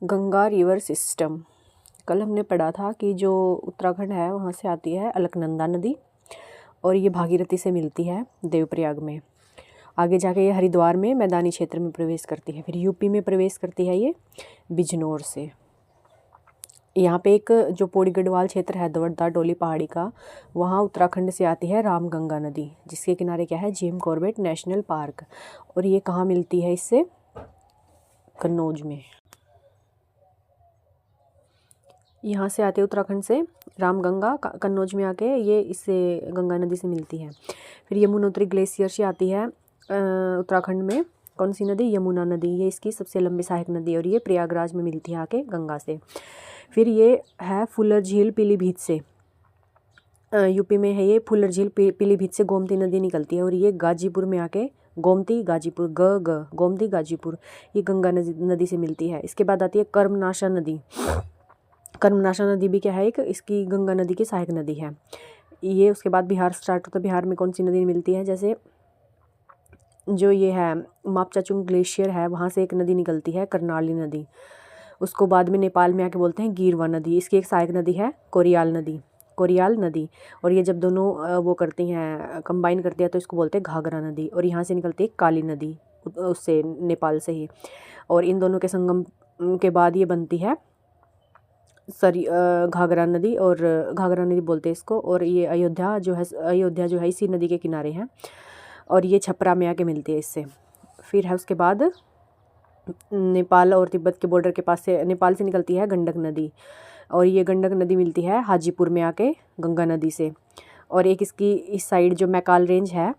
Ganga river system. कल हमने पढ़ा था कि जो उत्तराखंड है वहाँ से आती है अलकनंदा नदी और ये भागीरथी से मिलती है देवप्रयाग में। आगे जाके ये हरिद्वार में मैदानी क्षेत्र में प्रवेश करती है, फिर यूपी में प्रवेश करती है ये बिजनौर से। यहाँ पे एक जो पौड़ी गढ़वाल क्षेत्र है दवड़दा डोली पहाड़ी का, वहाँ उत्तराखंड से आती है रामगंगा नदी, जिसके किनारे क्या है जिम कॉर्बेट नेशनल पार्क। और ये कहाँ मिलती है इससे? कन्नौज में। यहाँ से आते उत्तराखंड से रामगंगा कन्नौज में आके ये इससे गंगा नदी से मिलती है। फिर यमुनोत्री ग्लेशियर से आती है उत्तराखंड में कौन सी नदी? यमुना नदी। ये इसकी सबसे लंबी सहायक नदी है और ये प्रयागराज में मिलती है आके गंगा से। फिर ये है फुलर झील पीलीभीत से, यूपी में है ये फुलर झील पीलीभीत से गोमती नदी निकलती है और ये गाजीपुर में आके गोमती गाजीपुर गोमती गाजीपुर ये गंगा नदी से मिलती है। इसके बाद आती है कर्मनाशा नदी। कर्मनाशा नदी भी क्या है? एक इसकी गंगा नदी की सहायक नदी है ये। उसके बाद बिहार स्टार्ट होता है। बिहार में कौन सी नदी मिलती है? जैसे जो ये है मापचाचुंग ग्लेशियर है, वहाँ से एक नदी निकलती है कर्नाली नदी। उसको बाद में नेपाल में आके बोलते हैं गिरवा नदी। इसकी एक सहायक नदी है कोरियाल नदी। और ये जब दोनों वो करती हैं कंबाइन करती है तो इसको बोलते हैं घाघरा नदी। और यहाँ से निकलती है काली नदी उससे नेपाल से ही। और इन दोनों के संगम के बाद ये बनती है घाघरा नदी, और घाघरा नदी बोलते हैं इसको। और ये अयोध्या जो है इसी नदी के किनारे हैं और ये छपरा में आके मिलती है इससे। फिर है उसके बाद नेपाल और तिब्बत के बॉर्डर के पास से नेपाल से निकलती है गंडक नदी और ये गंडक नदी मिलती है हाजीपुर में आके गंगा नदी से। और एक इसकी इस साइड जो मैकाल रेंज है